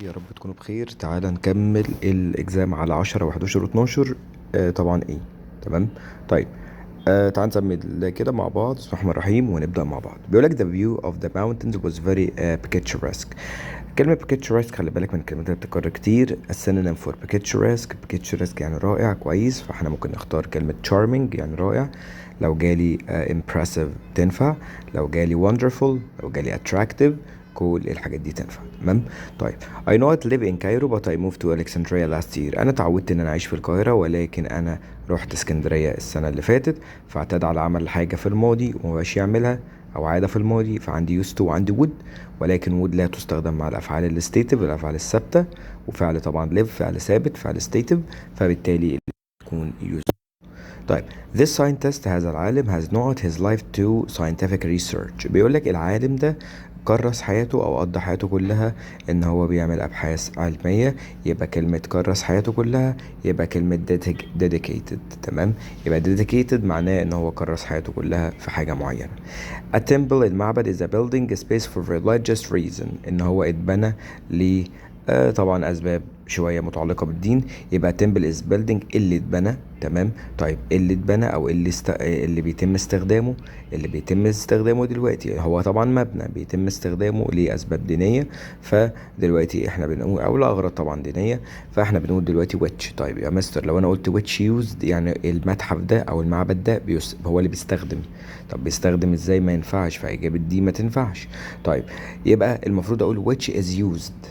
يا رب تكونوا بخير. تعالى نكمل الإجزام على 10 و11 و12. طبعا ايه. تمام. طيب. تعال نسمي كده مع بعض. بسم الله الرحمن الرحيم ونبدأ مع بعض. بيقولك the view of the mountains was very picturesque. كلمة picturesque خلي بالك من الكلمات اللي بتتكرر كتير. السينونيم for picturesque يعني رائع كويس، فاحنا ممكن نختار كلمة charming يعني رائع. لو جالي impressive تنفع، لو جالي wonderful، لو جالي attractive، كل الحاجات دي تنفع. تمام. طيب I know I live in Cairo but I moved to Alexandria last year. انا اتعودت ان انا اعيش في القاهرة، ولكن انا رحت اسكندرية السنة اللي فاتت. فاعتاد على عمل حاجة في الماضي ومبقاش يعملها، او عادة في الماضي، فعندي used to وعندي would. ولكن would لا تستخدم مع الافعال الستيتيف، الافعال الثابتة. وفعل طبعا live فعل ثابت، فعل ستيتيف، فبالتالي تكون used. طيب this scientist هذا العالم has not his life to scientific research. بيقول لك العالم ده كرس حياته او قضى حياته كلها ان هو بيعمل ابحاث علمية. يبقى كلمة كرس حياته كلها يبقى كلمة dedicated. تمام. يبقى dedicated معناه ان هو كرس حياته كلها في حاجة معينة. A temple المعبد is a building space for religious reason. ان هو اتبنى ل طبعا اسباب شويه متعلقه بالدين. يبقى temple is building اللي اتبنى. تمام. طيب اللي اتبنى او اللي بيتم استخدامه، اللي بيتم استخدامه دلوقتي هو طبعا مبنى بيتم استخدامه لاسباب دينيه. فدلوقتي احنا بنقول او لاغراض طبعا دينيه، فاحنا بنقول دلوقتي which. طيب يا مستر لو انا قلت which used يعني المتحف ده او المعبد ده هو اللي بيستخدم. طب بيستخدم ازاي؟ ما ينفعش، فاجابه دي ما تنفعش. طيب يبقى المفروض اقول which is used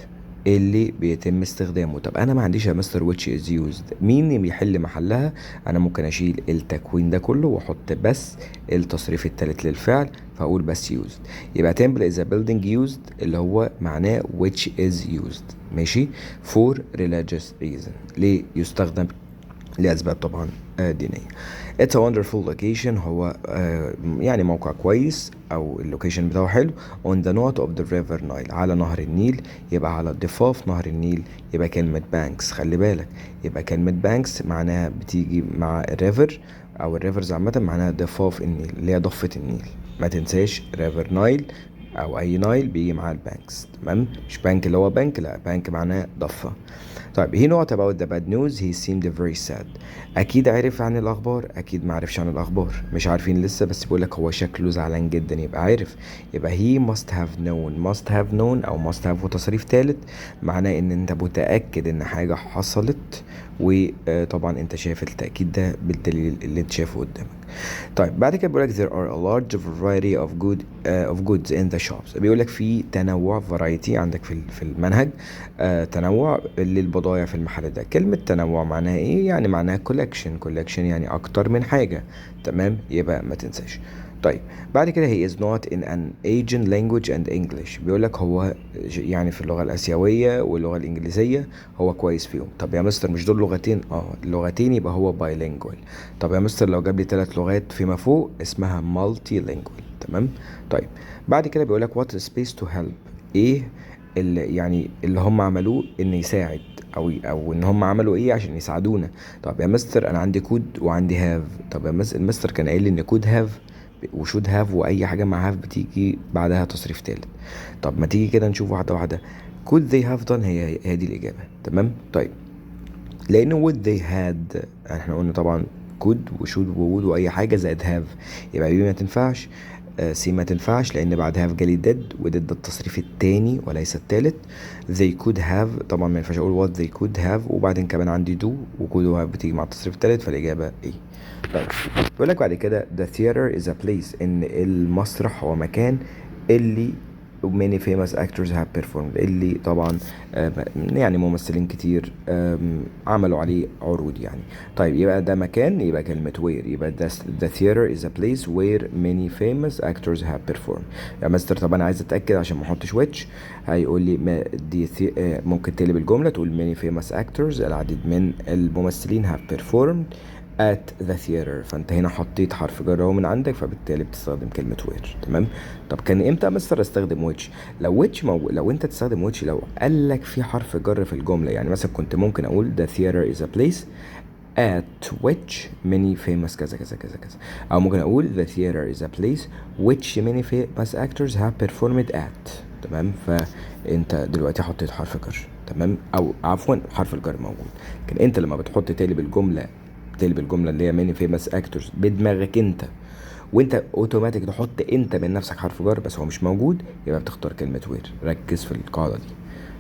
اللي بيتم استخدامه. طب انا ما عنديش يا مستر which is used، مين اللي بيحل محلها؟ انا ممكن اشيل التكوين ده كله واحط بس التصريف التالت للفعل، فاقول بس used. يبقى temple is a building used اللي هو معناه which is used. ماشي. for religious reason ليه يستخدم؟ لأسباب طبعا دينية. It's a wonderful location هو يعني موقع كويس أو اللوكيشن بتاعه حلو. On the north of the river Nile على نهر النيل. يبقى على ضفاف نهر النيل. يبقى كلمة banks خلي بالك. يبقى كلمة banks معناها بتيجي مع الريفر أو الريفرز عامة معناها ضفاف النيل اللي هي ضفة النيل. ما تنساش ريفر نايل أو أي نايل بيجي مع البانكس. تمام. مش بانك اللي هو بنك، لا بانك معناه ضفة. طيب he knew about the bad news he seemed very sad. اكيد عرف عن الاخبار، اكيد ما عرفش عن الاخبار، مش عارفين لسه، بس بيقول لك هو شكله زعلان جدا يبقى عارف. يبقى he must have known. must have known او must have وتصريف ثالث معناه ان انت متاكد ان حاجه حصلت، وطبعا انت شايف التاكيد ده بالدليل اللي انت شايفه قدامك. طيب بعد كده بيقول لك there are a large variety of goods in the shops. بيقول لك في تنوع variety عندك في المنهج. تنوع للبضائع في المحل ده. كلمة تنوع معناها ايه؟ يعني معناها collection يعني اكتر من حاجة. تمام. يبقى ما تنساش. طيب بعد كده he is not in an Asian language and English. بيقول لك هو يعني في اللغة الآسيوية واللغة الإنجليزية هو كويس فيهم. طب يا مستر مش دول لغتين؟ لغتين يبقى هو bilingual. طب يا مستر لو جاب لي 3 لغات فيما فوق اسمها multilingual. تمام. طيب بعد كده بيقول لك what is space to help. ايه اللي يعني اللي هم عملوه ان يساعد، او ان هم عملوا ايه عشان يساعدونا؟ طب يا مستر انا عندي كود وعندي هاف. طب يا المستر كان قايل لي ان كود هاف وشود هاف واي حاجه مع هاف بتيجي بعدها تصريف تالت. طب ما تيجي كده نشوف واحده واحده. could they have done هي دي الاجابه. تمام. طيب لان would they had احنا قلنا طبعا could وشود وwould واي حاجه زائد have، يبقى بي ما تنفعش. سي ما تنفعش لان بعد have جالي did، ودid ده التصريف التاني وليس التالت. they could have طبعا ما ينفعش اقول what they could have، وبعدين كمان عندي do و could و have بتيجي مع التصريف التالت، فالاجابه ايه. طيب بيقول لك بعد كده the theater is a place ان المسرح هو مكان اللي many famous actors have performed اللي طبعا يعني ممثلين كتير عملوا عليه عروض يعني. طيب يبقى ده مكان، يبقى كلمة where، يبقى the theater is a place where many famous actors have performed. يا مستر طب انا عايز اتاكد عشان ما احطش which، هيقول لي دي ممكن تقلب الجملة تقول many famous actors العديد من الممثلين have performed at the theater. فانت هنا حطيت حرف جر اهو من عندك، فبالتالي بتستخدم كلمة where. تمام. طب كان امتى مستر استخدم which؟ لو which لو انت تستخدم which لو قال لك في حرف جر في الجملة، يعني مثلا كنت ممكن اقول the theater is a place at which many famous كذا كذا كذا كذا، او ممكن اقول the theater is a place which many famous actors have performed at. تمام. فانت دلوقتي حطيت حرف جر، تمام، او عفوا حرف الجر موجود. لكن انت لما بتحط تقلب الجمله اللي هي ماني فيمس اكتورز بدماغك انت، وانت اوتوماتيك تحط انت من نفسك حرف جر بس هو مش موجود، يبقى بتختار كلمه وير. ركز في القاعده دي.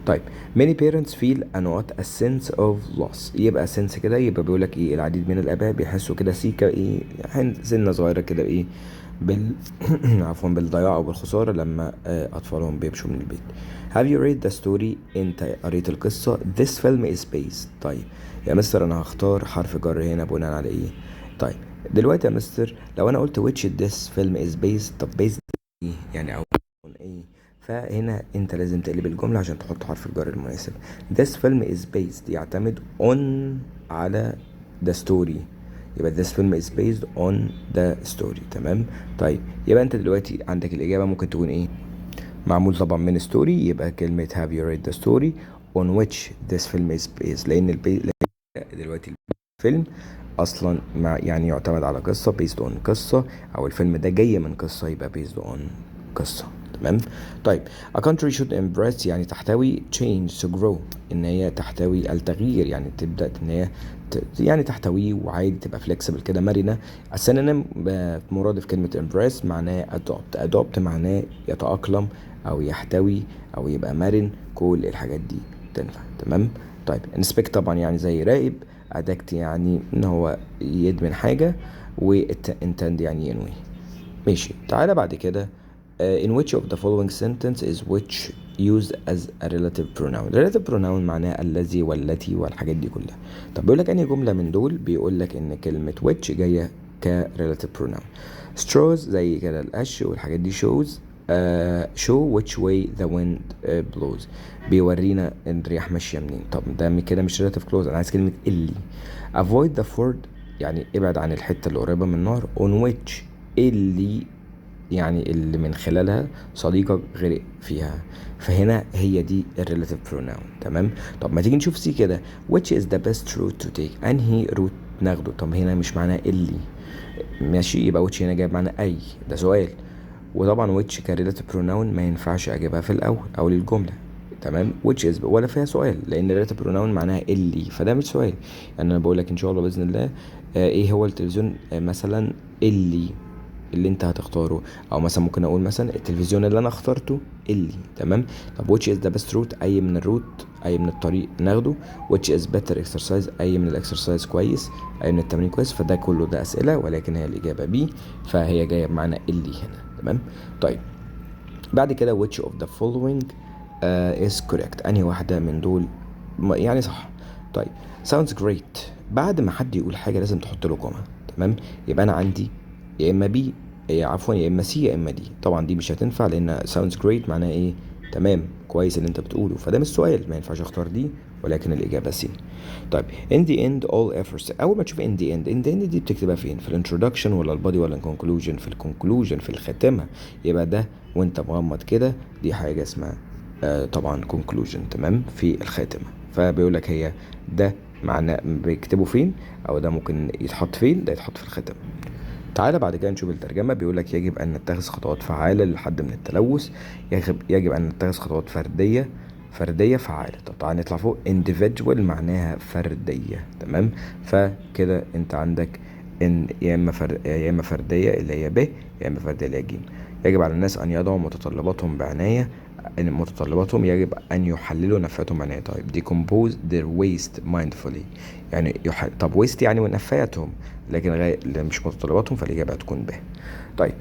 طيب many parents feel and what a sense of loss. يبقى sense كده يبقى بيقول لك ايه، العديد من الاباء بيحسوا كده سيكا ايه، سنه صغيره كده ايه بال عفوا بالضياع او بالخساره لما اطفالهم بيمشوا من البيت. Have you read the story؟ انت قريت القصه. This film is based. طيب يا مستر انا هختار حرف جر هنا بناء على ايه؟ طيب دلوقتي يا مستر لو انا قلت which this film is based، طب based ايه يعني، او ايه؟ فهنا انت لازم تقلب الجملة عشان تحط حرف الجر المناسب. This film is based يعتمد on على the story، يبقى this film is based on the story. تمام. طيب يبقى انت دلوقتي عندك الإجابة ممكن تكون ايه؟ معمول طبعا من story، يبقى كلمة have you read the story on which this film is based، لأن دلوقتي الفيلم اصلا يعني يعتمد على قصة based on قصة، او الفيلم ده جاي من قصة يبقى based on قصة. تمام. طيب a country should embrace يعني تحتوي change to grow، ان هي تحتوي التغيير، يعني تبدأ ان هي يعني تحتويه وعادي تبقى flexible كده مرنة. السينونيم مرادف كلمة embrace معناه adopt معناه يتأقلم او يحتوي او يبقى مرن، كل الحاجات دي تنفع. تمام. طيب inspect طبعا يعني زي يراقب، ادكت يعني ان هو يدمن حاجة، وانتند يعني ينوي. ماشي. تعالى بعد كده in which of the following sentence is which used as a relative pronoun. relative pronoun معناه الذي والتي والحاجات دي كلها. طب بيقول لك انهي جملة من دول؟ بيقول لك ان كلمة which جاية ك relative pronoun. straws زي كده القش والحاجات دي shows show which way the wind blows، بيورينا الرياح ماشية منين. طب ده كده مش relative clause، انا عايز كلمة اللي. avoid the ford يعني ابعد عن الحتة اللي قريبة من النهر. on which اللي يعني اللي من خلالها صديقك غرق فيها، فهنا هي دي الريلاتيف بروناون. تمام. طب ما تيجي نشوف سي كده which is the best route to take، انهي روت ناخده. طب هنا مش معناه اللي، ماشي، يبقى which هنا جايب معنى اي، ده سؤال. وطبعا which كريلاتيف بروناون ما ينفعش اجيبها في الاول او الجمله. تمام. which is ولا فيها سؤال لان الريلاتيف بروناون معناها اللي، فده مش سؤال. يعني انا بقول لك ان شاء الله باذن الله ايه هو التلفزيون مثلا اللي انت هتختاره، او مثلا ممكن اقول مثلا التلفزيون اللي انا اخترته اللي. تمام. طب which is the best route، اي من الروت اي من الطريق ناخده. which is better exercise، اي من الاكسرسايز كويس، اي من التمرين كويس. فده كله ده اسئله، ولكن هي الاجابه بي، فهي جايه بمعنى اللي هنا. تمام. طيب بعد كده which of the following is correct، انهي واحده من دول يعني صح. طيب sounds great، بعد ما حد يقول حاجه لازم تحط له كوما. تمام. يبقى انا عندي يا اما بي عفوا يا اما سي يا اما دي. طبعا دي مش هتنفع لان sounds great معناها ايه، تمام كويس اللي انت بتقوله، فده مش سؤال، ما ينفعش اختار دي، ولكن الاجابه سي. طيب in the end all efforts، اول ما تشوف in the end دي بتكتبها فين؟ في الانترودكشن ولا البادي ولا الكونكلوجن؟ في الكونكلوجن، في الخاتمه. يبقى ده وانت مغمض كده دي حاجه اسمها طبعا conclusion. تمام. في الخاتمه. فبيقول لك هي ده معناه بيكتبوا فين، او ده ممكن يتحط فين؟ ده يتحط في الخاتمه. تعالى بعد كده نشوف الترجمة. بيقول لك يجب أن نتخذ خطوات فعالة للحد من التلوث. يجب أن نتخذ خطوات فردية فعالة. طب تعالى نطلع فوق. individual معناها فردية. تمام. فكده أنت عندك إن يا إما فردية اللي هي ب، يا إما فردية اللي هي ج. يجب على الناس أن يضعوا متطلباتهم بعناية، إن متطلباتهم يجب أن يحللوا نفاتهم بعناية. طيب decompose their waste mindfully، يعني طب waste يعني ونفاياتهم، لكن مش متطلباتهم، فالإجابة هتكون ب. طيب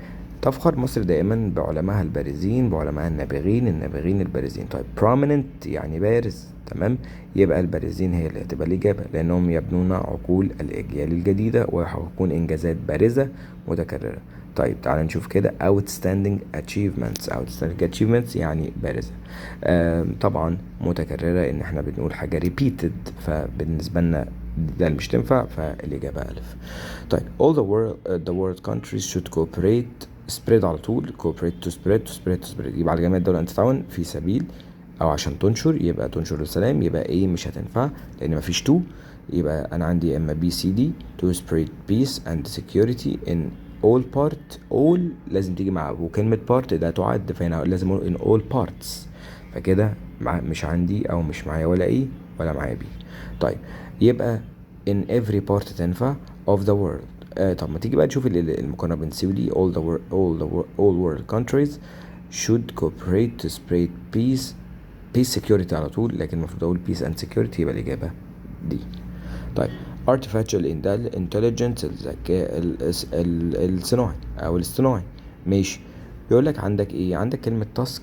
تفخر مصر دائما بعلمائها البارزين، بعلمائها النابغين البارزين. طيب prominent يعني بارز. تمام. يبقى البارزين هي اللي هتبقى الإجابة، لأنهم يبنون عقول الأجيال الجديدة ويحققون إنجازات بارزة متكررة. طيب تعال نشوف كده outstanding achievements يعني بارزة. طبعا متكررة ان احنا بنقول حاجة repeated، فبالنسبة لنا ده اللي مش تنفع، فالإجابة ألف. طيب all the world countries should cooperate، spread على طول، cooperate to spread يبقى على جميع الدول أن تتعاون في سبيل، أو عشان تنشر يبقى تنشر السلام. يبقى إيه مش هتنفع لأن مفيش تو، يبقى أنا عندي إما بي سي دي to spread peace and security in all part all لازم تيجي مع وكلمة part ده تعد، فهنا لازم اقول in all parts. فكده مش عندي او مش معايا ولا ايه ولا معايا بي. طيب يبقى in every part تنفع of the world. طب ما تيجي بقى تشوف المقارنة بين سي ودي. all world countries should cooperate to spread peace security على طول، لكن المفروض اقول peace and security، يبقى الإجابة دي. طيب artificial intelligence الذكاء الصناعي او الاصطناعي. ماشي. بيقول لك عندك ايه؟ عندك كلمة تاسك.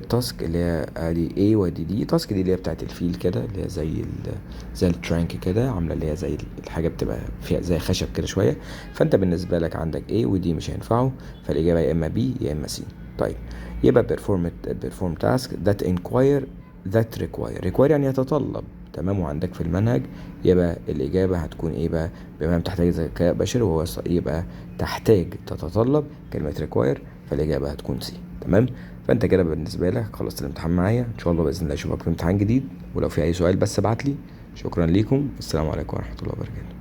تاسك اللي هي ادي A ودي دي. تاسك دي اللي هي بتاعت الفيل كده، اللي هي زي الترانك كده، عامله اللي هي زي الحاجه بتبقى فيها زي خشب كده شويه. فانت بالنسبه لك عندك A ودي مش هينفعوا، فالاجابه يا اما B يا اما C. طيب يبقى perform task that require يعني يتطلب. تمام. وعندك في المنهج يبقى الإجابة هتكون إيه بقى؟ بما تحتاج ذكاء بشري، وهو يبقى تحتاج تتطلب كلمة require، فالإجابة هتكون سي. تمام. فأنت كده بالنسبة لك خلصت الامتحان معايا. إن شاء الله بإذن الله أشوفك في امتحان جديد، ولو في أي سؤال بس ابعتلي. شكرا ليكم، السلام عليكم ورحمة الله وبركاته.